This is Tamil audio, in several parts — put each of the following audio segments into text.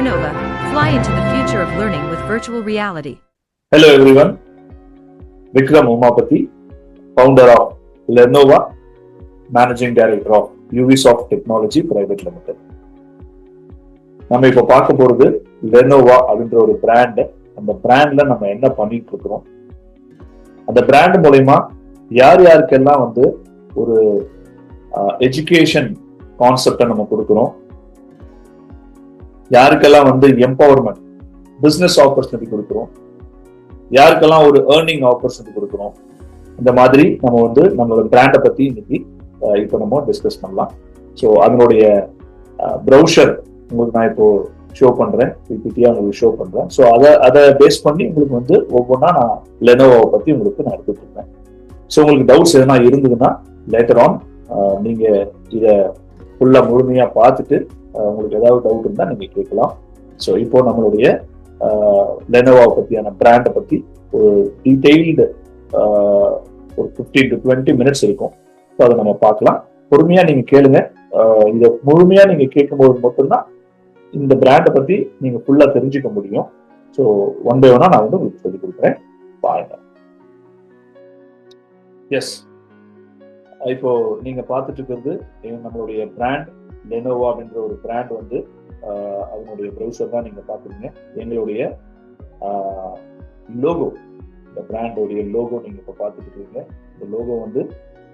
Lernova, fly into the future of learning with virtual reality. Hello everyone, Vikram Umapati, founder of Lernova, managing director of Ubisoft Technology Private Limited. நம்ம இப்ப பார்க்க போறது Lernova அப்படின்ற ஒரு பிராண்ட். அந்த பிராண்ட்ல நம்ம என்ன பண்ணிட்டு இருக்கிறோம், அந்த பிராண்ட் மூலமா யார் யாருக்கெல்லாம் வந்து ஒரு எஜுகேஷன் கான்செப்டை நம்ம கொடுக்கிறோம், யாருக்கெல்லாம் வந்து எம்பவர்மெண்ட் பிசினஸ் ஆப்பர்ச்சுனிட்டி கொடுக்கிறோம், யாருக்கெல்லாம் ஒரு ஏர்னிங் ஆப்பர்ச்சுனிட்டி கொடுக்கிறோம். இந்த மாதிரி நம்ம வந்து நம்மளோட பிராண்டை பத்தி இன்னைக்கு இப்போ நம்ம டிஸ்கஸ் பண்ணலாம். ஸோ அதனுடைய ப்ரௌசர் உங்களுக்கு நான் இப்போ ஷோ பண்றேன், பிபிடியா உங்களுக்கு ஷோ பண்றேன். ஸோ அதை பேஸ் பண்ணி உங்களுக்கு வந்து ஒவ்வொன்றா நான் லெனோவாவை பத்தி உங்களுக்கு நான் எடுத்துட்டு இருக்கேன். ஸோ உங்களுக்கு டவுட்ஸ் எதனா இருந்ததுன்னா லேட்டர் ஆன் நீங்க இதை ஃபுல்லா முழுமையா பார்த்துட்டு உங்களுக்கு ஏதாவது டவுட் இருந்தா நீங்க கேட்கலாம். ஸோ இப்போ நம்மளுடைய லெனோவாவை பத்தியான பிராண்டை பத்தி ஒரு டீடைல்டு ஒரு 15 to 20 minutes இருக்கும். ஸோ அதை நம்ம பார்க்கலாம். பொறுமையா நீங்க கேளுங்க. இதை முழுமையா நீங்க கேட்கும்போது மட்டும்தான் இந்த பிராண்டை பத்தி நீங்க ஃபுல்லா தெரிஞ்சுக்க முடியும். ஸோ ஒன் பை ஒன்னா நான் வந்து உங்களுக்கு சொல்லிக் கொடுக்குறேன், பாருங்க. எஸ், இப்போ நீங்க பார்த்துட்டு இருக்கிறது நம்மளுடைய பிராண்ட் லெனோவா அப்படின்ற ஒரு பிராண்ட் வந்து அதனுடைய ப்ரௌசர் தான் நீங்க பாக்குறீங்க. எங்களுடைய லோகோ, இந்த பிராண்டோடைய லோகோ நீங்க இப்ப பார்த்துட்டு இருக்கீங்க. இந்த லோகோ வந்து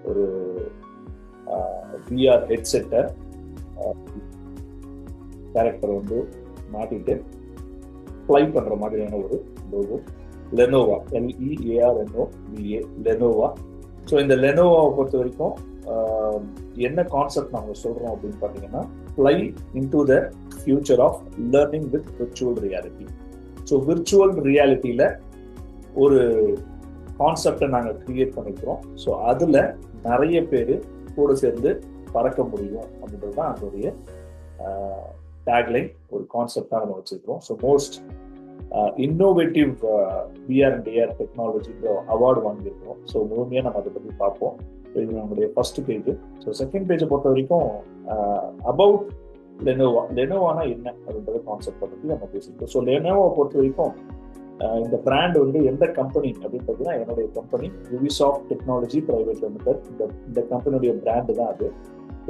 ஒரு VR ஹெட்செட்டை கேரக்டர் வந்து மாட்டிட்டு ஃப்ளை பண்ற மாதிரியான ஒரு logo. Learnova, LEARNOVA, Learnova. So இந்த லெனோவாவை பொறுத்த வரைக்கும் என்ன கான்செப்ட் நாங்க சொல்றோம் அப்படின்னு பாத்தீங்கன்னா, fly into the future of learning with virtual reality. So virtual ரியாலிட்டியில ஒரு கான்செப்டை நாங்க கிரியேட் பண்ணிக்கிறோம். ஸோ அதுல நிறைய பேர் கூட சேர்ந்து பறக்க முடியும் அப்படின்றது தான் அதனுடைய டேக்லைன், ஒரு கான்செப்டா நம்ம வச்சிருக்கிறோம். So most innovative VR and AR technology award வாங்கியிருக்கிறோம். ஸோ முழுமையாக நம்ம அதை பற்றி பார்ப்போம். இது நம்மளுடைய ஃபர்ஸ்ட் பேஜ். ஸோ செகண்ட் பேஜை பொறுத்த வரைக்கும் அபவுட் லெனோவா, லெனோவானா என்ன அப்படின்ற கான்செப்டை பற்றி நம்ம பேசியிருக்கோம். ஸோ லெனோவாவை பொறுத்த வரைக்கும் இந்த பிராண்ட் வந்து எந்த கம்பெனி அப்படின்றதுனா என்னுடைய company Ubisoft Technology Private Limited. இந்த கம்பெனியுடைய பிராண்டு தான் அது.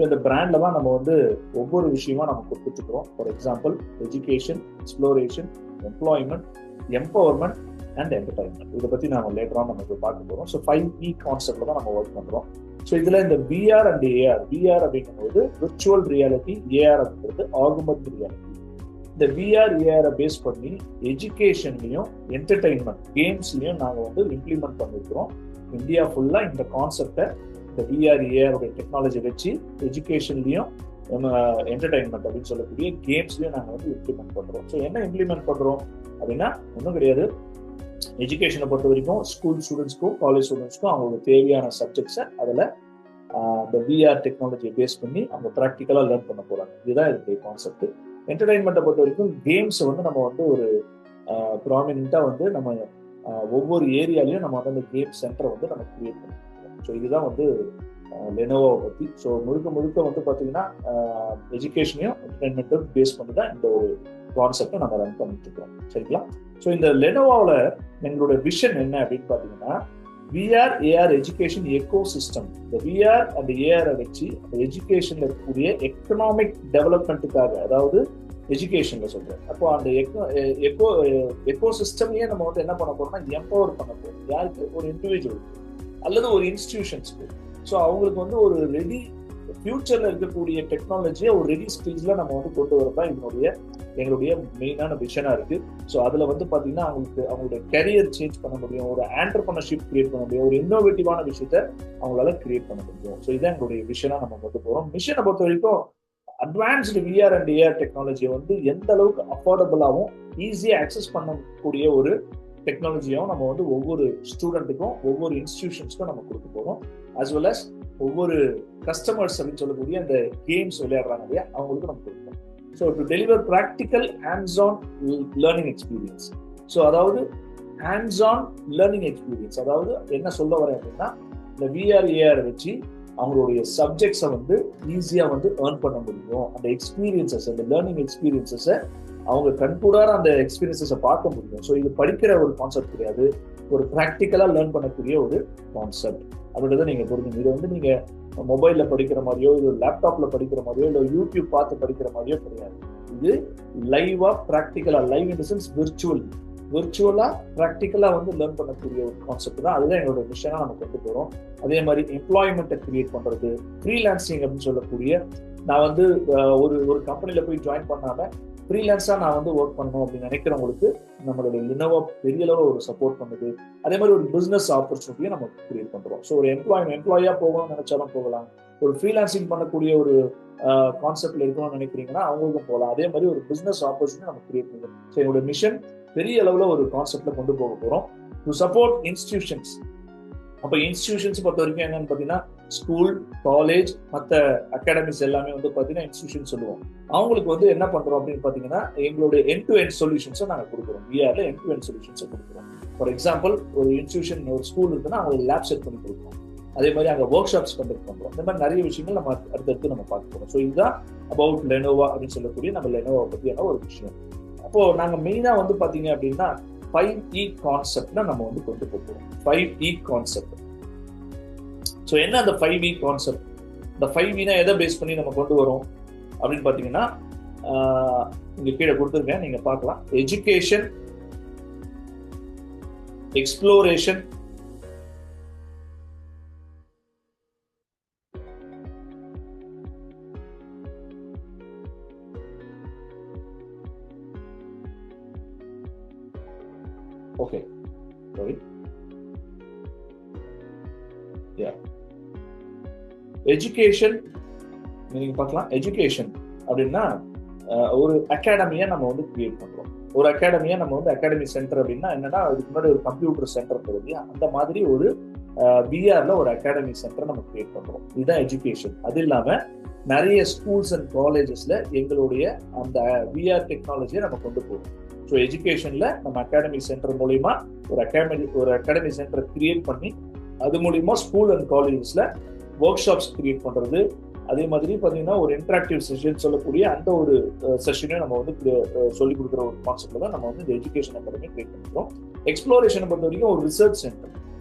இந்த பிராண்ட்ல தான் நம்ம வந்து ஒவ்வொரு விஷயமா நம்ம கொடுத்துருக்கிறோம். For example education, exploration, employment, empowerment and entertainment. இதை பத்தி நம்ம லேட்டரா நம்ம பார்க்க போறோம். ஸோ 5 key கான்செப்ட்ல தான் நம்ம ஒர்க் பண்றோம். ஸோ இதுல இந்த VR and AR, VR அப்படிங்கும்போது விர்ச்சுவல் ரியாலிட்டி, AR அப்படிங்கிறது ஆகுமென்ட் ரியாலிட்டி. இந்த VR AR பேஸ் பண்ணி எஜுகேஷன்லயும் என்டர்டைன்மெண்ட் கேம்ஸ்லயும் நாங்க வந்து இம்ப்ளிமெண்ட் பண்ணிருக்கிறோம். இந்தியா ஃபுல்லா இந்த கான்செப்டை, இந்த VR AR டெக்னாலஜி வச்சு எஜுகேஷன்லயும் என்டர்டைன்மெண்ட் அப்படின்னு சொல்லக்கூடிய கேம்ஸ்லயும் நாங்க வந்து இம்ப்ளிமெண்ட் பண்றோம். ஸோ என்ன இம்ப்ளிமெண்ட் பண்றோம் அப்படின்னா ஒன்றும் கிடையாது. எஜுகேஷனை பொறுத்த வரைக்கும் ஸ்கூல் ஸ்டூடெண்ட்ஸ்க்கும் காலேஜ் ஸ்டூடெண்ட்ஸ்க்கும் அவங்களுக்கு தேவையான சப்ஜெக்ட்ஸை அதில் இந்த VR டெக்னாலஜியை பேஸ் பண்ணி அவங்க ப்ராக்டிக்கலா லேர்ன் பண்ண போறாங்க. இதுதான் இதுடைய கான்செப்ட். என்டர்டைன்மெண்ட்டை பொறுத்த வரைக்கும் கேம்ஸ் வந்து நம்ம வந்து ஒரு ப்ராமினென்ட்டா வந்து நம்ம ஒவ்வொரு ஏரியாலையும் நம்ம வந்து அந்த கேம் சென்டரை வந்து நம்ம கிரியேட் பண்ணிருக்கோம். ஸோ இதுதான் வந்து லெனோவாவை பத்தி. ஸோ முழுக்க வந்து பாத்தீங்கன்னா எஜுகேஷனையும் என்டர்டைன்மெண்ட்டும் பேஸ் பண்ணி தான் இந்த ஒரு கான்செப்டை நம்ம ரன் பண்ணிட்டு இருக்கோம். சரிங்களா? ஸோ இந்த லெனோவாவில் எங்களோட விஷன் என்ன அப்படின்னு பாத்தீங்கன்னா, VR AR education echo system. இந்த VR அந்த AR வச்சு அந்த எஜுகேஷன்ல இருக்கக்கூடிய எக்கனாமிக் டெவலப்மெண்ட்டுக்காக, அதாவது எஜுகேஷன்ல சொல்றேன். அப்போ அந்த எக்கோ சிஸ்டம்லயே நம்ம வந்து என்ன பண்ண போறோம்னா எம்பவர் பண்ண போறோம். யாருக்கு? ஒரு இண்டிவிஜுவலுக்கு அல்லது ஒரு இன்ஸ்டிடியூஷன்ஸ்க்கு. ஸோ அவங்களுக்கு வந்து ஒரு ரெடி ஃபியூச்சர்ல இருக்கக்கூடிய டெக்னாலஜியை ஒரு ரெடி ஸ்கில்ஸ்ல நம்ம வந்து கொண்டு வரதான் எங்களுடைய மெயினான விஷனா இருக்கு. ஸோ அதுல வந்து பாத்தீங்கன்னா அவங்களுடைய கரியர் சேஞ்ச் பண்ண முடியும், ஒரு ஆண்டர்பிரனர்ஷிப் கிரியேட் பண்ண முடியும், ஒரு இன்னோவேட்டிவான விஷயத்த அவங்களால கிரியேட் பண்ண முடியும். ஸோ இதான் எங்களுடைய விஷனா நம்ம கொண்டு போறோம். மிஷனை பொறுத்த வரைக்கும் அட்வான்ஸ்டு VR and AR டெக்னாலஜியை வந்து எந்த அளவுக்கு அஃபோர்டபுளாகவும் ஈஸியா அக்சஸ் பண்ணக்கூடிய ஒரு டெக்னாலஜியாவும் நம்ம வந்து ஒவ்வொரு ஸ்டூடெண்ட்டுக்கும் ஒவ்வொரு இன்ஸ்டிடியூஷன்ஸ்க்கும் நம்ம கொடுக்க போறோம். as well as ஒவ்வொரு கஸ்டமர்ஸ் அப்படின்னு சொல்லக்கூடிய அந்த கேம்ஸ் விளையாடுறாங்க இல்லையா, அவங்களுக்கு நம்ம கொடுப்போம். So to deliver practical hands on learning experience. So அதாவது ஹேண்ட்ஸ் ஆன் லேர்னிங் எக்ஸ்பீரியன்ஸ், அதாவது என்ன சொல்ல வரேன் அப்படின்னா, இந்த VR AR வச்சு அவங்களுடைய சப்ஜெக்ட்ஸை வந்து ஈஸியா வந்து ஏர்ன் பண்ண முடியும். அந்த எக்ஸ்பீரியன்சஸ், அந்த லேர்னிங் எக்ஸ்பீரியன்சஸை அவங்க கண்கூடார அந்த எக்ஸ்பீரியன்சஸை பார்க்க முடியும். ஸோ இது படிக்கிற ஒரு கான்செப்ட் கிடையாது, ஒரு ப்ராக்டிக்கலா லேர்ன் பண்ணக்கூடிய ஒரு கான்செப்ட் அப்படின்றத நீங்க புரிஞ்சுங்க. இது வந்து நீங்க மொபைல்ல படிக்கிற மாதிரியோ, இது லேப்டாப்ல படிக்கிற மாதிரியோ, இல்லை யூடியூப் பார்த்து படிக்கிற மாதிரியோ கிடையாது. இது லைவா ப்ராக்டிக்கலா, லைவ் இன் தி சென்ஸ் விர்ச்சுவலா ப்ராக்டிக்கலா வந்து லேர்ன் பண்ணக்கூடிய ஒரு கான்செப்ட் தான். அதுதான் எங்களோட மிஷனா நம்ம கொண்டு போறோம். அதே மாதிரி எம்ப்ளாய்மெண்ட்டை கிரியேட் பண்றது, ஃப்ரீலான்சிங் அப்படின்னு சொல்லக்கூடிய, நான் வந்து ஒரு கம்பெனில போய் ஜாயின் பண்ணாம ஃப்ரீலான்ஸா நான் வந்து ஒர்க் பண்ணணும் அப்படின்னு நினைக்கிறவங்களுக்கு நம்மளுடைய லினோவா பெரிய அளவில் ஒரு சப்போர்ட் பண்ணுது. அதே மாதிரி ஒரு பிசினஸ் ஆப்பர்ச்சுனிட்டியை நம்ம கிரியேட் பண்றோம். ஸோ ஒரு எம்ப்ளாயா போகணும்னு நினைச்சாலும் போகலாம். ஒரு ஃப்ரீலான்சிங் பண்ணக்கூடிய ஒரு கான்செப்ட்ல இருக்கணும்னு நினைக்கிறீங்கன்னா அவங்களுக்கும் போகலாம். அதே மாதிரி ஒரு பிசினஸ் ஆப்பர்ச்சுனிட்டி நம்ம கிரியேட் பண்ணுறோம். ஸோ என்னோட மிஷன் பெரிய அளவில் ஒரு கான்செப்ட்ல கொண்டு போக போறோம். To support institutions. அப்போ இன்ஸ்டிடியூஷன்ஸ் பொறுத்த வரைக்கும் என்னன்னு பார்த்தீங்கன்னா, ஸ்கூல், காலேஜ், மற்ற அகாடமிஸ் எல்லாமே வந்து பார்த்தீங்கன்னா இன்ஸ்டிடியூஷன் சொல்லுவோம். அவங்களுக்கு வந்து என்ன பண்றோம் அப்படின்னு பார்த்தீங்கன்னா, எங்களுடைய எண்ட் டு எண்ட் சொல்யூஷன்ஸை நாங்கள் கொடுக்குறோம். விஆர்ல எண்ட் டு எண்ட் சொல்யூஷன்ஸை கொடுக்குறோம். ஃபார் எக்ஸாம்பிள், ஒரு இன்ஸ்டிடியூஷன், ஒரு ஸ்கூல் இருக்குன்னா அவங்களுக்கு லேப் செட் பண்ணி கொடுக்குறோம். அதே மாதிரி அங்கே ஒர்க் ஷாப்ஸ் கண்டக்ட் பண்றோம். இந்த மாதிரி நிறைய விஷயங்கள் நம்ம அடுத்தடுத்து நம்ம பார்க்க போறோம். ஸோ இதுதான் அபவுட் லெனோவா அப்படின்னு சொல்லக்கூடிய நம்ம லெனோவா பற்றியான ஒரு விஷயம். அப்போ நாங்கள் மெயினா வந்து பார்த்தீங்க அப்படின்னா 5E கான்செப்ட்ல நம்ம வந்து கொண்டு போகிறோம். 5E concept. ஸோ என்ன அந்த 5E கான்செப்ட்? இந்த 5Eனா எதை பேஸ் பண்ணி நம்ம கொண்டு வரோம் அப்படின்னு பார்த்தீங்கன்னா, இங்க கீழே கொடுத்துருக்கேன், நீங்க பார்க்கலாம். Education, exploration, okay, sorry, yeah, education நீங்க பார்க்கலாம். எஜுகேஷன் அப்படின்னா ஒரு அகாடமியை நம்ம வந்து கிரியேட் பண்றோம். ஒரு அகாடமியை நம்ம வந்து அகாடமி சென்டர் அப்படின்னா என்னன்னா, அதுக்கு முன்னாடி ஒரு கம்ப்யூட்டர் சென்டர் போகுது, அந்த மாதிரி ஒரு விஆர்ல ஒரு அகாடமி சென்டர் நம்ம கிரியேட் பண்றோம். இதுதான் எஜுகேஷன். அது இல்லாம நிறைய ஸ்கூல்ஸ் அண்ட் காலேஜஸ்ல எங்களுடைய அந்த விஆர் டெக்னாலஜியை நம்ம கொண்டு போறோம். ஸோ எஜுகேஷன்ல நம்ம அகாடமி சென்டர் மூலியமா ஒரு அகாடமி சென்டர் கிரியேட் பண்ணி அது மூலியமா ஸ்கூல் அண்ட் காலேஜஸ்ல ஒர்க் ஷாப்ஸ் கிரியேட் பண்றது. அதே மாதிரி பார்த்தீங்கன்னா ஒரு இன்டராக்டிவ் செஷன் சொல்லக்கூடிய அந்த ஒரு செஷனையும் நம்ம வந்து சொல்லிக் கொடுக்குற ஒரு கான்செப்ட்ல தான் நம்ம வந்து இந்த எஜுகேஷன் அகாடமி கிரியேட் பண்ணுறோம். எக்ஸ்ப்ளோரேஷனை பொறுத்த வரைக்கும் ஒரு ரிசர்ச் சென்டர்,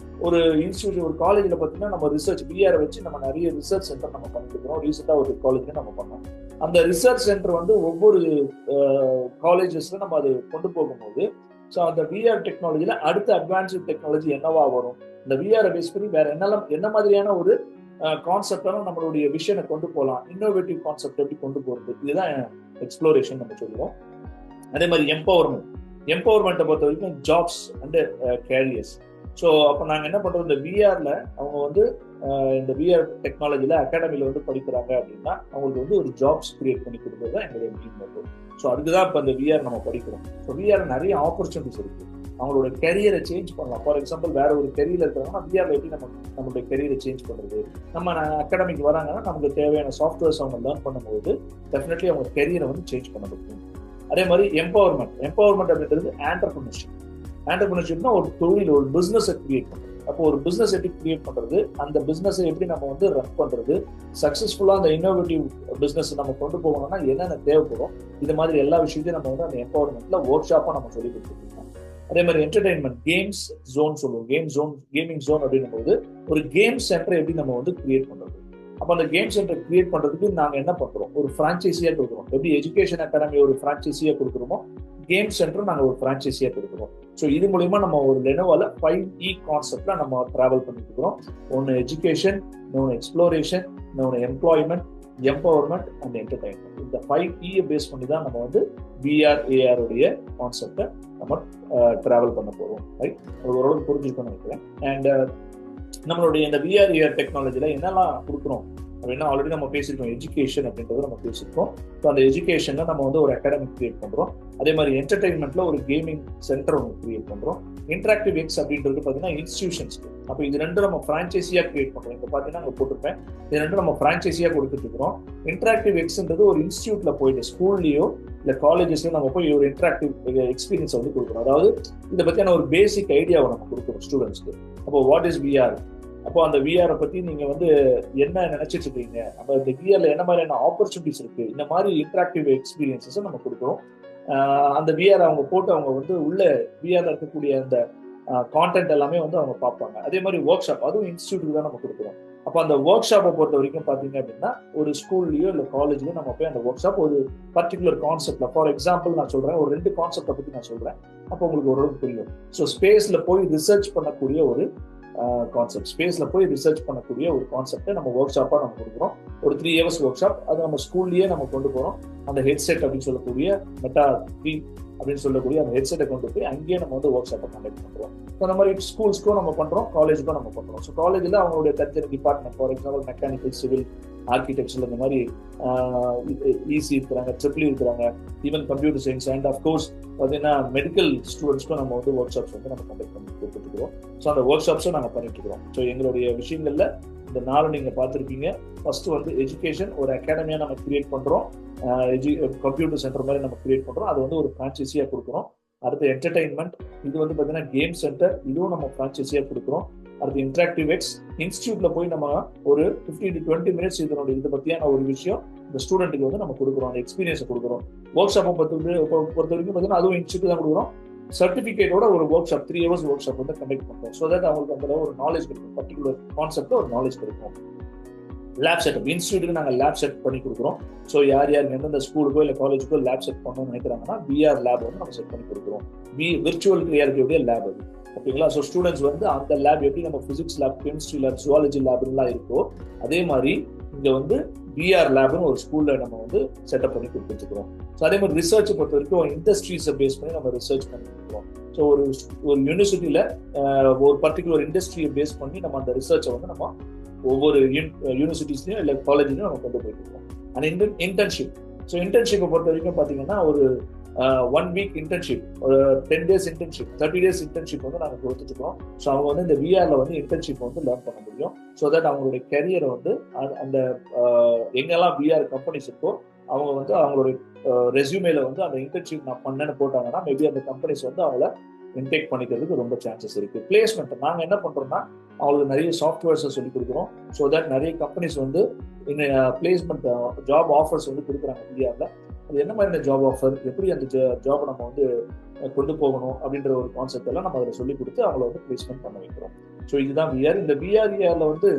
ஒரு இன்ஸ்டியூட், ஒரு காலேஜில் பார்த்தீங்கன்னா நம்ம ரிசர்ச் பிஆரை வச்சு நம்ம நிறைய ரிசர்ச் சென்டர் நம்ம பண்ணிருக்கிறோம். ரீசெண்டாக ஒரு காலேஜ்ல நம்ம பண்ணோம். அந்த ரிசர்ச் சென்டர் வந்து ஒவ்வொரு காலேஜஸ்ல நம்ம அது கொண்டு போகும்போது, ஸோ அந்த விஆர் டெக்னாலஜியில அடுத்த அட்வான்ஸ்டு டெக்னாலஜி என்னவா வரும், இந்த விஆரை பேஸ் பண்ணி வேற என்ன மாதிரியான ஒரு கான்செப்டான நம்மளுடைய விஷனை கொண்டு போகலாம், இன்னோவேட்டிவ் கான்செப்ட் எப்படி கொண்டு போறது, இதுதான் எக்ஸ்ப்ளோரேஷன் நம்ம சொல்லுவோம். அதே மாதிரி எம்பவர்மெண்ட்டை பொறுத்த வரைக்கும் ஜாப்ஸ் அண்ட் கேரியர்ஸ். ஸோ அப்போ நாங்கள் என்ன பண்றோம், இந்த விஆர்ல அவங்க வந்து இந்த விஆர் டெக்னாலஜில அகாடமியில வந்து படிக்கிறாங்க அப்படின்னா அவங்களுக்கு வந்து ஒரு ஜாப்ஸ் கிரியேட் பண்ணி கொடுக்குறது தான் எங்களுடைய மெயின் மோட்டிவ். ஸோ அதுக்கு தான் இப்போ இந்த விஆர் நம்ம படிக்கிறோம். ஸோ விஆர் நிறைய ஆப்பர்ச்சுனிட்டிஸ் இருக்கு, அவங்களோட கெரியரை சேஞ்ச் பண்ணலாம். ஃபார் எக்ஸாம்பிள், வேற ஒரு கெரியர் இருக்கிறாங்கன்னா விஆர்ல எப்படி நம்மளுடைய கெரியரை சேஞ்ச் பண்றது, நம்ம அகாடமிக்கு வராங்கன்னா நமக்கு தேவையான சாஃப்ட்வேர்ஸ் அவங்க லேர்ன் பண்ணும்போது டெஃபினெட்லி அவங்க கெரியரை வந்து சேஞ்ச் பண்ண முடியும். அதே மாதிரி எம்பவர்மெண்ட் அப்படின்றது ஆண்டர்பிரினர்ஷிப்னா ஒரு தொழில், ஒரு பிசினஸை கிரியேட் பண்றது. அப்போ ஒரு பிசினஸ் எப்படி கிரியேட் பண்றது, அந்த பிசினஸை எப்படி நம்ம வந்து ரன் பண்றது, சக்சஸ்ஃபுல்லா அந்த இன்னோவேட்டிவ் பிசினஸ் நம்ம கொண்டு போகணும்னா என்னென்ன தேவைப்படும், இது மாதிரி எல்லா விஷயத்தையும் நம்ம வந்து அந்த எம்பவர்மெண்ட்ல ஒர்க் ஷாப்பா நம்ம சொல்லி கொடுத்துருக்கோம். அதே மாதிரி என்டர்டைன்மெண்ட், கேம்ஸ் ஜோன் சொல்லுவோம். கேமிங் ஜோன் அப்படின்னும் போது ஒரு கேம் சென்டர் எப்படி நம்ம வந்து கிரியேட் பண்றது. அப்போ அந்த கேம் சென்டர் கிரியேட் பண்றதுக்கு நாங்க என்ன பண்றோம், ஒரு பிரான்ச்சைசியா கொடுக்குறோம். எப்படி எஜுகேஷன் அகாடமி ஒரு பிரான்ச்சைசியா கொடுக்குறோமோ, கேம் சென்டர் நாங்க ஒரு பிரான்ச்சைசியா கொடுக்குறோம். ஸோ இது மூலியமா நம்ம ஒரு லெனோவால 5E கான்செப்ட்ல நம்ம டிராவல் பண்ணிட்டு இருக்கிறோம். ஒன்று எஜுகேஷன், இன்னொன்று எக்ஸ்ப்ளோரேஷன், இன்னொன்று எம்ப்ளாய்மெண்ட், எம்பவர்மெண்ட் அண்ட் என்டர்டைன்மெண்ட். இந்த 5E பேஸ் பண்ணி தான் நம்ம வந்து விஆர் ஏஆர் உடைய கான்செப்டை நம்ம டிராவல் பண்ண போறோம். ரைட், ஓரளவுக்கு புரிஞ்சுக்கணும்னு நினைக்கிறேன். அண்ட் நம்மளுடைய இந்த விஆர் ஏஆர் டெக்னாலஜில என்னெல்லாம் கொடுக்குறோம் அப்படின்னா, ஆல்ரெடி நம்ம பேசியிருக்கோம் எஜுகேஷன் அப்படின்றத நம்ம பேசியிருக்கோம். ஸோ அந்த எஜுகேஷன்ல நம்ம வந்து ஒரு அகாடமி கிரியேட் பண்றோம். அதே மாதிரி என்டர்டைன்மெண்ட்ல ஒரு கேமிங் சென்டர் ஒன்று கிரியேட் பண்றோம். இன்டராக்டிவ் எக்ஸ் அப்படின்றது பார்த்தீங்கன்னா இன்ஸ்டிடியூஷன்ஸ்க்கு. அப்போ இது ரெண்டு நம்ம பிரான்ச்சைசியா கிரியேட் பண்றோம். இப்போ பார்த்தீங்கன்னா அங்கே போட்டிருப்பேன், இது ரெண்டு நம்ம பிரான்ச்சைசியா கொடுத்துட்டு இருக்கிறோம். இன்டராக்டிவ் எக்ஸ்ன்றது ஒரு இன்ஸ்டியூட்ல போயிட்டு ஸ்கூல்லயோ இல்லை காலேஜஸ்லயோ நம்ம போய் ஒரு இன்டராக்டிவ் எக்ஸ்பீரியன்ஸ் வந்து கொடுக்குறோம். அதாவது இதை பத்தியான ஒரு பேசிக் ஐடியாவை நம்ம கொடுக்குறோம் ஸ்டூடெண்ட்ஸ்க்கு. அப்போ வாட் இஸ் விஆர், அப்போ அந்த விஆரை பத்தி நீங்க வந்து என்ன நினைச்சிட்டு இருக்கீங்க, நம்ம இந்த விஆர்ல என்ன மாதிரியான ஆப்பர்ச்சுனிட்டிஸ் இருக்கு, இந்த மாதிரி இன்டராக்டிவ் எக்ஸ்பீரியன்சஸ் நம்ம கொடுக்குறோம். அந்த விஆர் அவங்க போட்டு அவங்க வந்து உள்ள விஆர்ல இருக்கக்கூடிய அந்த கான்டென்ட் எல்லாமே வந்து அவங்க பார்ப்பாங்க. அதே மாதிரி ஒர்க் ஷாப், அதுவும் இன்ஸ்டியூட்டுக்கு தான் நம்ம கொடுக்குறோம். அப்போ அந்த ஒர்க் ஷாப்பை பொறுத்த வரைக்கும் பார்த்தீங்க அப்படின்னா ஒரு ஸ்கூல்லையோ இல்லை காலேஜ்லயோ நம்ம போய் அந்த ஒர்க் ஷாப் ஒரு பர்டிகுலர் கான்செப்ட்ல, ஃபார் எக்ஸாம்பிள் நான் சொல்றேன், ஒரு 2 கான்செப்டை பத்தி நான் சொல்றேன், அப்போ உங்களுக்கு ஓரளவுக்கு புரியும். ஸோ ஸ்பேஸ்ல போய் ரிசர்ச் பண்ணக்கூடிய ஒரு கான்செப்ட், ஸ்பேஸ்ல போய் ரிசர்ச் பண்ணக்கூடிய ஒரு கான்செப்டை நம்ம ஒர்க் ஷாப்பா நம்ம கொடுக்குறோம். ஒரு 3 hours ஒர்க் ஷாப், அது நம்ம ஸ்கூல்லயே நம்ம கொண்டு போறோம். அந்த ஹெட்செட் அப்படின்னு சொல்லக்கூடிய மெட்டா 3 அப்படின்னு சொல்லக்கூடிய அந்த ஹெட்செட்டை கொண்டு போய் அங்கேயே நம்ம வந்து ஒர்க் ஷாப்பை கண்டக்ட் பண்றோம். ஸோ அந்த மாதிரி ஸ்கூல்ஸ்க்கும் நம்ம பண்றோம், காலேஜுக்கும் நம்ம பண்றோம். ஸோ காலேஜில் அவங்களுடைய தனித்தனி department, for example mechanical, civil, architecture, இந்த மாதிரி இசி இருக்கிறாங்க, ட்ரிபிள் இருக்கிறாங்க, even computer science and of course பார்த்தீங்கன்னா மெடிக்கல் ஸ்டூடெண்ட்ஸ்க்கும் நம்ம வந்து ஒர்க் ஷாப்ஸ் வந்து நம்ம கண்டக்ட் பண்ணி கொடுத்துருக்கோம். ஸோ அந்த ஒர்க் ஷாப்ஸும் நாங்கள் பண்ணிட்டு இருக்கிறோம். ஸோ எங்களுடைய விஷயங்கள்ல இந்த 4 நீங்க பார்த்துருப்பீங்க. ஃபர்ஸ்ட் வந்து எஜுகேஷன், ஒரு அகாடமியா நம்ம கிரியேட் பண்றோம், கம்ப்யூட்டர் சென்டர் மாதிரி நம்ம கிரியேட் பண்றோம், அது வந்து ஒரு பிரான்ச்சைஸியா கொடுக்குறோம். அடுத்து என்டர்டைன்மெண்ட், இது வந்து பார்த்தீங்கன்னா கேம் சென்டர், இதுவும் நம்ம பிரான்ச்சைஸியா கொடுக்குறோம். அடுத்து இன்டராக்டிவ் எக்ஸ், இன்ஸ்டியூட்ல போய் நம்ம ஒரு 15 to 20 minutes இதனுடைய இதை பத்தியான ஒரு விஷயம் இந்த ஸ்டூடெண்ட்டுக்கு வந்து நம்ம கொடுக்குறோம், அந்த எக்ஸ்பீரியன்ஸை கொடுக்குறோம். ஒர்க் ஷாப்பை பொறுத்த வரைக்கும் பார்த்தீங்கன்னா அதுவும் இன்ஸ்டியூட் தான் கொடுக்குறோம். சர்டிபிகேட்டோட ஒரு work shop, 3 hours work shop வந்து கண்டக்ட் பண்றோம். ஸோ தட் அவங்களுக்கு அந்த ஒரு நாலேஜ் கிடைக்கும், பர்டிகுலர் கான்செப்ட்ல ஒரு நாலேஜ் கிடைக்கும். லேப் செட்டப், இன்ஸ்டியூட்டுக்கு நாங்கள் லேப் செட் பண்ணி கொடுக்குறோம். ஸோ யார் எந்தெந்த ஸ்கூலுக்கோ இல்லை காலேஜுக்கோ லேப் செட் பண்ணணும்னு நினைக்கிறாங்கன்னா விஆர் லேப் வந்து நம்ம செட் பண்ணி கொடுக்குறோம். விர்ச்சுவல் ரியாலிட்டியோடைய லேப் அது, ஓகேங்களா? ஸோ ஸ்டூடெண்ட்ஸ் வந்து அந்த லேப் எப்படி நம்ம physics lab, chemistry lab, zoology லேப்லாம் இருக்கோ அதே மாதிரி இங்க வந்து விஆர் லேப்னு ஒரு ஸ்கூல்ல நம்ம வந்து செட்டப் பண்ணி கொடுத்துருக்கோம். ஸோ அதே மாதிரி ரிசர்ச் பொறுத்த வரைக்கும் இண்டஸ்ட்ரீஸை பேஸ் பண்ணி நம்ம ரிசர்ச் பண்ணி கொடுக்குறோம். ஸோ ஒரு யூனிவர்சிட்டியில ஒரு பர்டிகுலர் இண்டஸ்ட்ரியை பேஸ் பண்ணி நம்ம அந்த ரிசர்ச்சை வந்து நம்ம ஒவ்வொரு யூனிவர்சிட்டிஸ்லயும் இல்லை காலேஜ்லயும் நம்ம கொண்டு போயிட்டு இருக்கோம். அண்ட் இன்டர்ன்ஷிப், ஸோ இன்டர்ன்ஷிப்பை பொறுத்த வரைக்கும் பார்த்தீங்கன்னா ஒரு 1 week இன்டர்ன்ஷிப், ஒரு 10 days இன்டர்ன்ஷிப், 30 days இன்டர்ன்ஷிப் வந்து நாங்கள் கொடுத்துருக்கோம். ஸோ அவங்க வந்து இந்த விஆர்ல வந்து இன்டர்ன்ஷிப் வந்து லேர்ன் பண்ண முடியும். ஸோ தட் அவங்களுடைய கெரியரை வந்து அந்த எங்கெல்லாம் விஆர் கம்பெனிஸ் இருக்கோ அவங்க வந்து அவங்களுடைய ரெஸ்யூமேல வந்து அந்த இன்டர்ன்ஷிப் நான் பண்ணேன்னு போட்டாங்கன்னா மேபி அந்த கம்பெனிஸ் வந்து அவங்கள இன்டேக் பண்ணிக்கிறதுக்கு ரொம்ப சான்சஸ் இருக்கு. பிளேஸ்மெண்ட் நாங்கள் என்ன பண்றோம்னா அவங்களுக்கு நிறைய சாஃப்ட்வேர்ஸை சொல்லி கொடுக்குறோம். ஸோ தட் நிறைய கம்பெனிஸ் வந்து பிளேஸ்மெண்ட் ஜாப் ஆஃபர்ஸ் வந்து கொடுக்குறாங்க விஆர்ல. அது என்ன மாதிரியான ஜாப் ஆஃபர், எப்படி அந்த ஜாபை நம்ம வந்து கொண்டு போகணும் அப்படின்ற ஒரு கான்செப்ட் எல்லாம் நம்ம அதில் சொல்லி கொடுத்து அவங்கள வந்து பிளேஸ்மெண்ட் பண்ண வைக்கிறோம். ஸோ இதுதான் விஆர். இந்த விஆர்ஏஆர்ல வந்து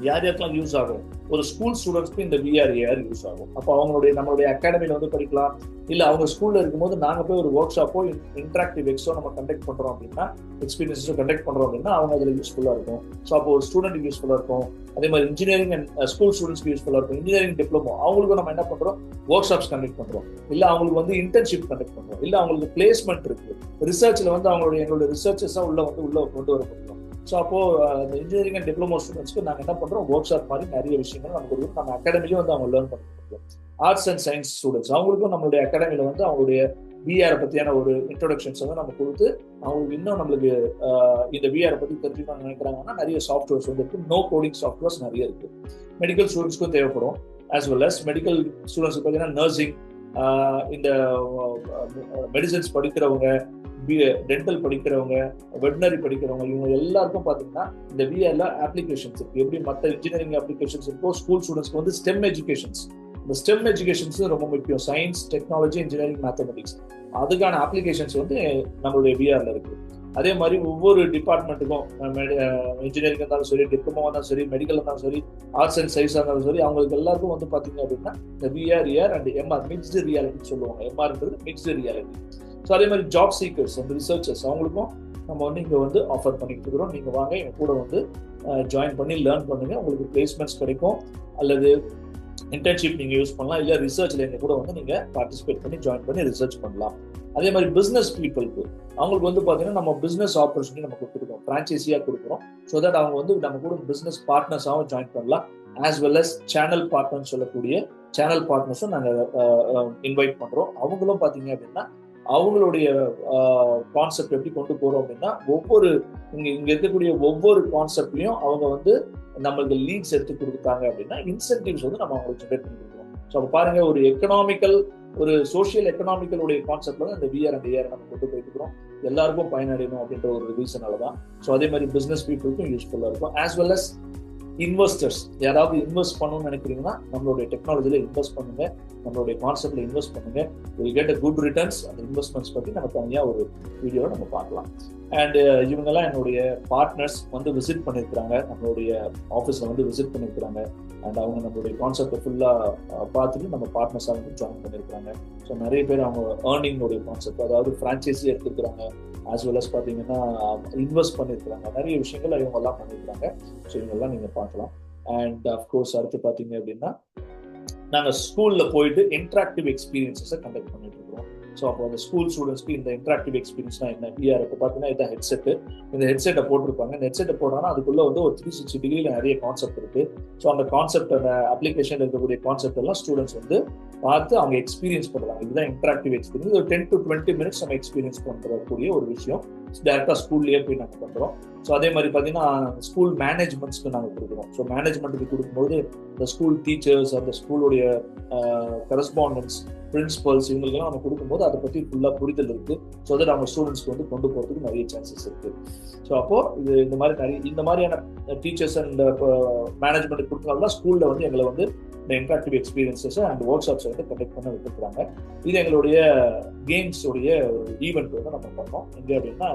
யார் யாருக்கெல்லாம் யூஸ் ஆகும், ஒரு ஸ்கூல் ஸ்டூடெண்ட்ஸ்க்கு இந்த விஆர்ஏஆர் யூஸ் ஆகும். அப்போ நம்மளுடைய அகாடமியில வந்து படிக்கலாம், இல்லை அவங்க ஸ்கூல்ல இருக்கும்போது நாங்கள் போய் ஒரு ஒர்க் ஷாப்போ இன்டராக்டிவ் எக்ஸோ நம்ம கண்டக்ட் பண்றோம் அப்படின்னா, எக்ஸ்பீரியன்ஸோ கண்டக்ட் பண்றோம் அப்படின்னா அவங்க அதில் யூஸ்ஃபுல்லா இருக்கும். ஸோ அப்போ ஒரு ஸ்டூடெண்ட்டுக்கு யூஸ்ஃபுல்லா இருக்கும். அதே மாதிரி இன்ஜினியரிங் அண்ட் ஸ்கூல் ஸ்டூடெண்ட்ஸ்க்கு யூஸ்ஃபுல்லா இருக்கும். இன்ஜினியரிங் டிப்ளமோ அவங்களுக்கு நம்ம என்ன பண்றோம், ஒர்க் ஷாப்ஸ் கண்டக்ட் பண்றோம், இல்லை அவங்களுக்கு வந்து இன்டர்ன்ஷிப் கண்டக்ட் பண்றோம், இல்லை அவங்களுக்கு பிளேஸ்மெண்ட் இருக்கு, ரிசர்ச்ல வந்து எங்களுடைய ரிசர்ச்சஸா உள்ள கொண்டு வர முடியும். ஸோ அப்போ இந்த இன்ஜினியரிங் அண்ட் டிப்ளமோ ஸ்டூடெண்ட்ஸ்க்கு நாங்கள் என்ன பண்றோம், ஒர்க் ஷாப் மாதிரி நிறைய விஷயங்கள் நம்ம கொடுக்குறோம். நம்ம அகாடமிலையும் வந்து அவங்க லேர்ன் பண்ண முடியும். ஆர்ட்ஸ் அண்ட் சயின்ஸ் ஸ்டூடெண்ட்ஸ் அவங்களுக்கும் நம்மளுடைய அகாடமியில வந்து அவங்களுடைய விஆரை பத்தியான ஒரு இன்ட்ரோடக்ஷன்ஸ் வந்து நம்ம கொடுத்து அவங்களுக்கு இன்னும் நம்மளுக்கு இந்த விஆரை பத்தி தெரிஞ்சுக்கணும்னு நினைக்கிறாங்கன்னா நிறைய சாஃப்ட்வேர்ஸ் வந்து இருக்கு. நோ கோடிங் சாஃப்ட்வேர்ஸ் நிறைய இருக்கு. மெடிக்கல் ஸ்டூடெண்ட்ஸ்க்கும் தேவைப்படும். As well as medical students பார்த்தீங்கன்னா நர்சிங், இந்த மெடிசன்ஸ் படிக்கிறவங்க, டென்டல் படிக்கிறவங்க, வெட்டினரி படிக்கிறவங்க, இவங்க எல்லாருக்கும் பார்த்தீங்கன்னா இந்த விஆர்ல அப்ளிகேஷன்ஸ் இருக்கு. எப்படி மற்ற இன்ஜினியரிங் அப்ளிகேஷன்ஸ் இருக்கோ ஸ்கூல் ஸ்டூடெண்ட்ஸ்க்கு வந்து ஸ்டெம் எஜுகேஷன்ஸ், இந்த ஸ்டெம் எஜுகேஷன்ஸ் ரொம்ப முக்கியம். சயின்ஸ், டெக்னாலஜி, இன்ஜினியரிங், மேத்தமெட்டிக்ஸ், அதுக்கான அப்ளிகேஷன்ஸ் வந்து நம்மளுடைய விஆர்ல இருக்கு. அதே மாதிரி ஒவ்வொரு டிபார்ட்மெண்ட்டுக்கும், இன்ஜினியரிங் இருந்தாலும் சரி, டிப்ளமோ இருந்தாலும் சரி, மெடிக்கல் இருந்தாலும் சரி, ஆர்ட்ஸ் அண்ட் சயின்ஸ் இருந்தாலும் சரி, அவங்களுக்கு எல்லாருக்கும் வந்து பாத்தீங்க அப்படின்னா இந்த VR, AR and MR, mixed ரியாலிட்டின்னு சொல்லுவாங்க. எம்ஆர்ன்றது மிக்ஸ்டு ரியாலிட்டி. ஸோ அதே மாதிரி ஜாப் சீக்கர்ஸ் அண்ட் ரிசர்ச்சர்ஸ் அவங்களுக்கும் நம்ம வந்து இங்கே வந்து ஆஃபர் பண்ணிட்டு இருக்கிறோம். நீங்கள் வாங்க எங்க கூட வந்து ஜாயின் பண்ணி லேர்ன் பண்ணுங்க, உங்களுக்கு பிளேஸ்மெண்ட்ஸ் கிடைக்கும், அல்லது இன்டர்ன்ஷிப் நீங்க யூஸ் பண்ணலாம், இல்லை ரிசர்ச்ல எங்க கூட வந்து நீங்க பார்ட்டிசிபேட் பண்ணி ஜாயின் பண்ணி ரிசர்ச் பண்ணலாம். அதே மாதிரி பிசினஸ் பீப்புளுக்கு அவங்களுக்கு வந்து பாத்தீங்கன்னா நம்ம பிசினஸ் ஆப்பர்ச்சுனிட்டி நம்ம கொடுத்துருக்கோம், பிரான்ச்சைஸியா கொடுக்குறோம். ஸோ தட் அவங்க வந்து நம்ம கூட பிசினஸ் பார்ட்னர்ஸாகவும் ஜாயின் பண்ணலாம். As well as channel partners சொல்லக்கூடிய சேனல் பார்ட்னர்ஸும் நாங்கள் இன்வைட் பண்றோம். அவங்களும் பாத்தீங்க அப்படின்னா அவங்களுடைய கான்செப்ட் எப்படி கொண்டு போறோம் அப்படின்னா இங்க இருக்கக்கூடிய ஒவ்வொரு கான்செப்ட்லயும் அவங்க வந்து நம்மளுக்கு லீட்ஸ் எடுத்து கொடுத்தாங்க அப்படின்னா இன்சென்டிவ்ஸ் வந்து நம்ம அவங்களுக்கு ஜெனரேட் பண்ணி கொடுக்குறோம். ஸோ அப்போ பாருங்க, ஒரு சோஷியல் எக்கனாமிக்கல் உடைய கான்செப்ட்ல தான் இந்த விஆர் அண்ட் ஏஆர் நம்ம கொண்டு போயிருக்கிறோம். எல்லாருக்கும் பயனடையணும் அப்படின்ற ஒரு ரீசனால தான். ஸோ அதே மாதிரி பிஸ்னஸ் பீப்புளுக்கும் யூஸ்ஃபுல்லாக இருக்கும். ஆஸ் வெல் அஸ் இன்வெஸ்டர்ஸ் யாராவது இன்வெஸ்ட் பண்ணணும்னு நினைக்கிறீங்கன்னா நம்மளுடைய டெக்னாலஜியில் இன்வெஸ்ட் பண்ணுங்க, நம்மளுடைய கான்செப்ட்ல இன்வெஸ்ட் பண்ணுங்க. Will get a good returns. அந்த இன்வெஸ்ட்மெண்ட்ஸ் பற்றி நம்ம தனியாக ஒரு வீடியோவை நம்ம பார்க்கலாம். அண்ட் இவங்கெல்லாம் என்னுடைய பார்ட்னர்ஸ் வந்து விசிட் பண்ணியிருக்கிறாங்க, நம்மளுடைய ஆஃபீஸில் வந்து விசிட் பண்ணியிருக்கிறாங்க. அண்ட் அவங்க நம்மளுடைய கான்செப்டை ஃபுல்லாக பார்த்துட்டு நம்ம பார்ட்னர்ஸாக வந்து ஜாயின் பண்ணியிருக்கிறாங்க. ஸோ நிறைய பேர் அவங்க ஏர்னிங்கோடைய கான்செப்ட், அதாவது ஃப்ரான்ச்சைஸி எடுத்துக்கிறாங்க, ஆஸ் வெல் அஸ் பார்த்தீங்கன்னா இன்வெஸ்ட் பண்ணியிருக்கிறாங்க. நிறைய விஷயங்கள் இவங்க எல்லாம் பண்ணியிருக்காங்க. ஸோ இவங்கெல்லாம் நீங்கள் பார்க்கலாம். அண்ட் அஃப்கோர்ஸ் அடுத்து பார்த்தீங்க அப்படின்னா நாங்கள் ஸ்கூலில் போயிட்டு இன்ட்ராக்டிவ் எக்ஸ்பீரியன்ஸஸை கண்டக்ட் பண்ணிட்டு இருக்கோம். ஸோ அப்போ அந்த ஸ்கூல் ஸ்டூடெண்ட்ஸ்க்கு இந்த இன்ட்ராக்டிவ் எக்ஸ்பீரியன்ஸ்னா என்ன, விஆர் இப்போ பார்த்தீங்கன்னா இதான் ஹெட்செட்டு. இந்த ஹெட்செட்டை போட்டிருப்பாங்க. இந்த ஹெட்செட்டை போடுறாங்கன்னா அதுக்குள்ள வந்து ஒரு 360 டிகிரியில் நிறைய கான்செப்ட் இருக்கு. ஸோ அந்த கான்செப்ட், அந்த அப்ளிகேஷன் இருக்கக்கூடிய கான்செப்ட் எல்லாம் ஸ்டூடெண்ட்ஸ் வந்து பார்த்து அவங்க எக்ஸ்பீரியன்ஸ் பண்ணுறாங்க. இதுதான் இன்ட்ராக்டிவ் எக்ஸ்பீரியன்ஸ். ஒரு 10 to 20 மினிட்ஸ் நம்ம எக்ஸ்பீரியன்ஸ் பண்ணுறக்கூடிய ஒரு விஷயம் டேரக்டாக ஸ்கூல்லேயே போய் நாங்கள் பண்ணுறோம். ஸோ அதே மாதிரி பார்த்தீங்கன்னா ஸ்கூல் மேனேஜ்மெண்ட்ஸ்க்கு நாங்கள் கொடுக்குறோம். ஸோ மேனேஜ்மெண்ட்டுக்கு கொடுக்கும்போது இந்த ஸ்கூல் டீச்சர்ஸ், அந்த ஸ்கூலுடைய கரஸ்பாண்டன்ஸ், பிரின்சிபல்ஸ் இவங்களுக்கெல்லாம் நம்ம கொடுக்கும்போது அதை பற்றி ஃபுல்லாக புரிதல் இருக்கு. ஸோ அதை நம்ம ஸ்டூடெண்ட்ஸ்க்கு வந்து கொண்டு போகிறதுக்கு நிறைய சான்சஸ் இருக்கு. ஸோ அப்போ இது இந்த மாதிரியான டீச்சர்ஸ் அண்ட் மேனேஜ்மெண்ட் கொடுத்தனால ஸ்கூலில் வந்து எங்களை வந்து இந்த interactive experiences and work shops வந்து கண்டக்ட் பண்ண விட்டுருக்காங்க. இது எங்களுடைய கேம்ஸ் உடைய ஒரு ஈவெண்ட் வந்து நம்ம பண்ணோம். எங்கே அப்படின்னா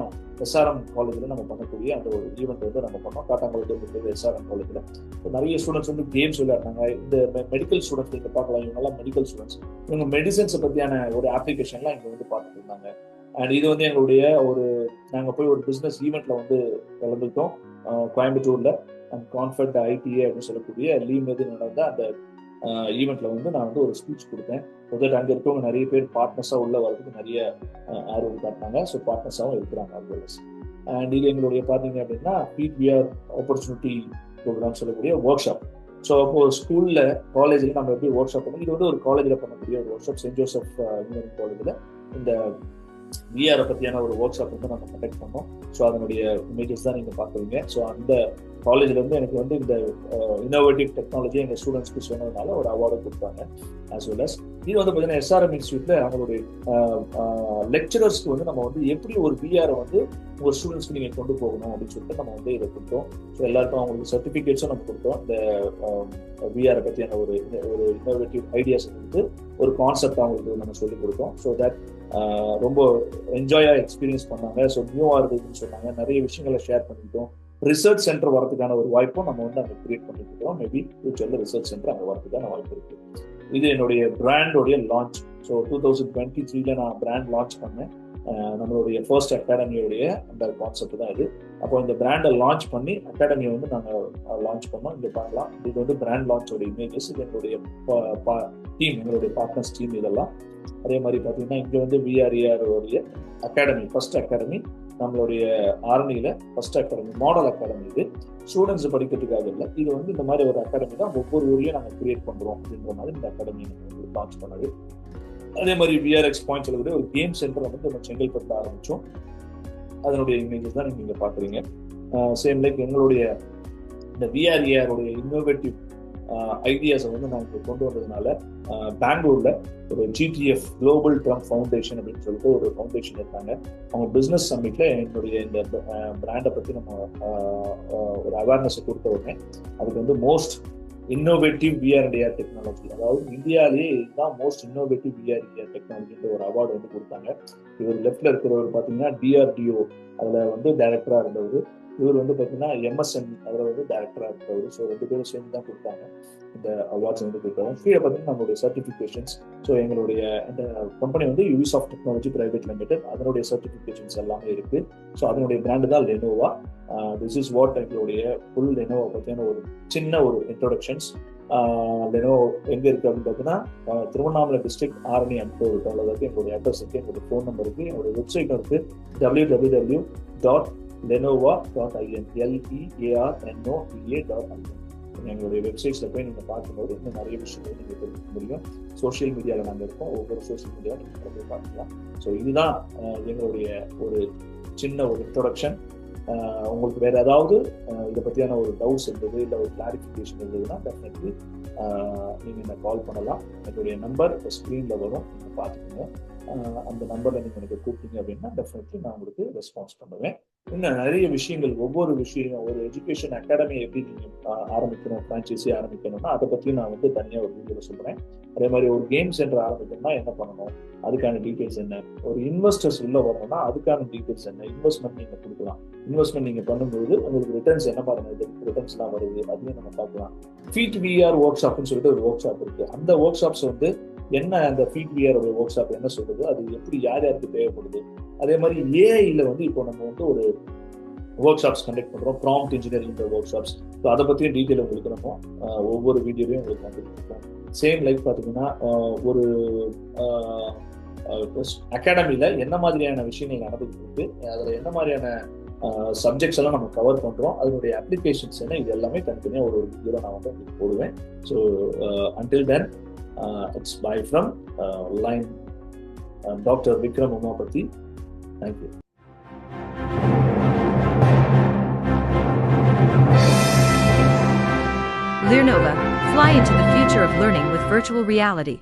எஸ்ஆர்எம் காலேஜில் நம்ம பண்ணக்கூடிய அந்த ஒரு ஈவெண்ட் வந்து நம்ம பண்ணோம். காட்டாங்குளத்தூர் எஸ்ஆர்எம் காலேஜில் நிறைய ஸ்டூடெண்ட்ஸ் வந்து கேம்ஸ் விளையாடுறாங்க. இந்த மெடிக்கல் ஸ்டூடெண்ட்ஸ் நீங்கள் பார்க்கலாம், இவங்கெல்லாம் மெடிக்கல் ஸ்டூடெண்ட்ஸ். இவங்க மெடிசன்ஸை பற்றியான ஒரு அப்ளிகேஷன்லாம் இங்கே வந்து பார்த்துட்டு இருந்தாங்க. அண்ட் இது வந்து எங்களுடைய நாங்கள் போய் ஒரு பிஸ்னஸ் ஈவெண்ட்டில் வந்து கலந்துக்கிட்டோம் கோயம்புத்தூரில். அண்ட் கான்ஃபர்ட் ஐடிஏ அப்படின்னு சொல்லக்கூடிய லீவ் மீது நடந்த அந்த ஈவெண்ட்ல வந்து நான் வந்து ஒரு ஸ்பீச் கொடுத்தேன். அங்கே இருக்கவங்க நிறைய பேர் பார்ட்னர்ஸாக உள்ள வரதுக்கு நிறைய ஆர்வம் காட்டினாங்க. ஸோ பார்ட்னர்ஸாகவும் இருக்கிறாங்க அஸ். அண்ட் இது எங்களுடைய பார்த்தீங்க அப்படின்னா பிபிஆர் ஆப்பர்ச்சுனிட்டி ப்ரோக்ராம் சொல்லக்கூடிய ஒர்க் ஷாப். ஸோ அப்போ ஸ்கூலில் காலேஜில் நம்ம எப்படி ஒர்க் ஷாப் பண்ணி, இது வந்து ஒரு காலேஜில் பண்ணக்கூடிய ஒரு workshop, Saint Joseph engineering காலேஜில் இந்த விஆரை பற்றியான ஒரு ஒர்க் ஷாப் வந்து நம்ம கண்டக்ட் பண்ணோம். ஸோ அதனுடைய இமேஜஸ் தான் நீங்கள் பார்க்குறீங்க. ஸோ அந்த காலேஜில் வந்து எனக்கு வந்து இந்த இன்னோவேட்டிவ் டெக்னாலஜி எங்கள் ஸ்டூடெண்ட்ஸ்க்கு சொன்னதுனால ஒரு அவார்டு கொடுத்தாங்க. ஆஸ் வெல் அஸ் இது வந்து பார்த்தீங்கன்னா எஸ்ஆர்எம் இன்ஸ்டியூட்டில் அவங்களுடைய லெக்சரர்ஸ்க்கு வந்து நம்ம வந்து எப்படி ஒரு விஆரை வந்து ஒரு ஸ்டூடெண்ட்ஸ்க்கு நீங்கள் கொண்டு போகணும் அப்படின்னு சொல்லிட்டு நம்ம வந்து இதை கொடுத்தோம். ஸோ எல்லாருக்கும் அவங்களுக்கு சர்டிஃபிகேட்ஸும் நம்ம கொடுத்தோம். இந்த விஆரை பற்றியான ஒரு இன்னோவேட்டிவ் ஐடியாஸ் கொடுத்து ஒரு கான்செப்ட் அவங்களுக்கு நம்ம சொல்லிக் கொடுத்தோம். ஸோ தட் ரொம்ப என்ஜாயாக எக்ஸ்பீரியன்ஸ் பண்ணாங்க. ஸோ நியூவாக இருக்குதுன்னு சொன்னாங்க. நிறைய விஷயங்களை ஷேர் பண்ணிக்கிட்டோம். ரிசர்ச் சென்டர் வரதுக்கான ஒரு வாய்ப்பும் நம்ம வந்து அங்கே கிரியேட் பண்ணிட்டு இருக்கோம். மேபி ஃபியூச்சர்ல ரிசர்ச் சென்டர் அங்கே வரதுக்கான வாய்ப்பு இருக்கு. இது என்னுடைய பிராண்டோடைய லான்ச். ஸோ 2023 நான் பிராண்ட் லான்ச் பண்ணேன். நம்மளுடைய ஃபர்ஸ்ட் அகாடமியோடைய அந்த கான்செப்ட் தான் இது. அப்போ இந்த பிராண்டை லான்ச் பண்ணி அகாடமியை வந்து நாங்கள் லான்ச் பண்ணோம். இங்கே பார்க்கலாம், இது வந்து பிராண்ட் லான்ச்சோட இமேஜஸ். இது எங்களுடைய டீம், எங்களுடைய பார்ட்னர்ஸ் டீம் இதெல்லாம். அதே மாதிரி பார்த்தீங்கன்னா இங்கே வந்து விஆர்ஏஆருடைய அகாடமி, ஃபர்ஸ்ட் அகாடமி நம்மளுடைய ஆரணியில ஃபர்ஸ்ட் அகாடமி, மாடல் அகாடமி. இது ஸ்டூடெண்ட்ஸ் படிக்கிறதுக்காக இல்லை, இது வந்து இந்த மாதிரி ஒரு அகாடமி தான் ஒவ்வொரு ஊரையும் நாங்கள் கிரியேட் பண்ணுறோம் அப்படின்ற மாதிரி இந்த அகாடமி லான்ச் பண்ணது. அதே மாதிரி விஆர்எக்ஸ் பாயிண்ட் சொல்லக்கூடிய ஒரு கேம் சென்டர் வந்து நம்ம செங்கல்பட்டில் ஆரம்பித்தோம். அதனுடைய இமேஜஸ் தான் நீங்கள் பார்க்குறீங்க. சேம் லைக் எங்களுடைய இந்த விஆர்ஏஆருடைய இன்னோவேட்டிவ் ஐடியாஸை வந்து நாங்கள் கொண்டு வந்ததுனால பெங்களூர்ல ஒரு ஜிடிஎஃப் குளோபல் ட்ரம்ப் ஃபவுண்டேஷன் அப்படின்னு சொல்லிட்டு ஒரு ஃபவுண்டேஷன் இருக்காங்க. அவங்க பிஸ்னஸ் சம்மிட்ல என்னுடைய இந்த பிராண்டை பற்றி நம்ம ஒரு அவேர்னஸை கொடுத்த உடனே அதுக்கு வந்து most innovative VR and AR technology, அதாவது இந்தியாவிலேயே இதுதான் மோஸ்ட் இன்னோவேட்டிவ் விஆர் ஏஆர் டெக்னாலஜின்ற ஒரு அவார்டு வந்து கொடுத்தாங்க. இவர் லெஃப்ட்ல இருக்கிறவர் பார்த்தீங்கன்னா டிஆர்டிஓ அதில் வந்து டைரக்டரா இருந்தவர். இவர் வந்து பார்த்தீங்கன்னா எம்எஸ்எம்இ அதில் வந்து டைரக்டராக இருக்கிறவர். ஸோ 2 பேரும் சேர்ந்து தான் கொடுத்தாங்க இந்த அவார்ட்ஸ் வந்து கொடுத்தாங்க. கீழே பார்த்தீங்கன்னா நம்மளுடைய சர்டிஃபிகேஷன்ஸ். ஸோ எங்களுடைய இந்த கம்பெனி வந்து யூஸ் டெக்னாலஜி பிரைவேட் லிமிடெட், அதனுடைய சர்டிஃபிகேஷன்ஸ் எல்லாமே இருக்கு. ஸோ அதனுடைய பிராண்டு தான் லெனோவா. திஸ் இஸ் வாட் எங்களுடைய ஃபுல் லெனோவா பற்றியான ஒரு சின்ன ஒரு இன்ட்ரோடக்ஷன்ஸ். லெனோவோ எங்கே இருக்குது அப்படின்னு பார்த்தீங்கன்னா திருவண்ணாமலை டிஸ்ட்ரிக்ட் ஆரணி அம்பூர் இருக்கு. அவ்வளோதான் எங்களுடைய அட்ரஸ் இருக்குது, எங்களுடைய ஃபோன் நம்பர் இருக்குது, எங்களுடைய வெப்சைட் இருக்குது www.lenova.in LEARNOVA.in. எங்களுடைய வெப்சைட்ஸில் போய் நீங்கள் பார்க்கும்போது இன்னும் நிறைய விஷயங்கள் நீங்கள் தெரிஞ்சுக்க முடியும். சோஷியல் மீடியாவில் நாங்கள் இருக்கோம், ஒவ்வொரு சோஷியல் மீடியாவில் நீங்கள் போய் பார்க்கலாம். ஸோ இதுதான் எங்களுடைய ஒரு சின்ன ஒரு இன்ட்ரோடக்ஷன். உங்களுக்கு வேற ஏதாவது இதை பற்றியான ஒரு டவுட்ஸ் இருந்தது, இல்லை ஒரு கிளாரிஃபிகேஷன் இருந்ததுன்னா டெஃபினெட்லி நீங்கள் என்ன கால் பண்ணலாம். என்னுடைய நம்பர் ஸ்க்ரீனில் வரும், நீங்கள் பார்த்துக்கோங்க. அந்த நம்பரில் நீங்கள் எனக்கு கூப்பிட்டீங்க அப்படின்னா டெஃபினெட்லி நான் உங்களுக்கு ரெஸ்பான்ஸ் பண்ணுவேன். இன்னும் நிறைய விஷயங்கள், ஒவ்வொரு விஷயம், ஒரு எஜுகேஷன் அகாடமி எப்படி நீங்கள் ஆரம்பிக்கணும், ஃப்ரான்ச்சைஸி ஆரம்பிக்கணும்னா அதை பற்றியும் நான் வந்து தனியாக ஒரு வீடியோவில் சொல்கிறேன். அதே மாதிரி ஒரு கேம் சென்டர் ஆரம்பிக்கணும்னா என்ன பண்ணணும், அதுக்கான டீட்டெயில்ஸ் என்ன, ஒரு இன்வெஸ்டர்ஸ் உள்ள வரணும்னா அதுக்கான டீட்டெயில்ஸ் என்ன, இன்வெஸ்ட்மெண்ட் நீங்கள் கொடுக்கலாம், இன்வெஸ்ட்மெண்ட் நீங்கள் பண்ணும்போது உங்களுக்கு ரிட்டர்ன்ஸ் என்ன மாதிரி ரிட்டர்ன்ஸ்லாம் வருது அதையும் நம்ம பார்க்கலாம். ஃபீட் விஆர் ஒர்க் ஷாப்னு சொல்லிட்டு ஒரு ஒர்க் ஷாப் இருக்குது. அந்த ஒர்க் ஷாப்ஸ் வந்து என்ன, அந்த ஃபீட் விஆர் ஒர்க் ஷாப் என்ன சொல்றது, அது எப்படி யார் யாருக்கு தேவைப்படுது. அதே மாதிரி ஏஐல வந்து இப்போ நம்ம வந்து ஒரு ஒர்க் ஷாப்ஸ் கண்டக்ட் பண்றோம், prompt engineering work shops. So அதை பற்றியும் டீட்டெயில் உங்களுக்கு நம்ம ஒவ்வொரு வீடியோவையும் உங்களுக்கு கண்டக்ட் பண்ணுறோம். சேம் லைக் பார்த்தீங்கன்னா ஒரு அகாடமியில் என்ன மாதிரியான விஷயங்கள் நடந்துகிட்டு இருக்கு, அதில் என்ன மாதிரியான சப்ஜெக்ட்ஸ் எல்லாம் நம்ம கவர் பண்ணுறோம், அதனுடைய அப்ளிகேஷன்ஸ் என்ன, இது எல்லாமே தனித்தனியாக ஒரு வீடியோ நான் வந்து உங்களுக்கு போடுவேன். So until then it's bye from line Dr. Vikram Umapati. Thank you. Learnova, fly into the future of learning with virtual reality.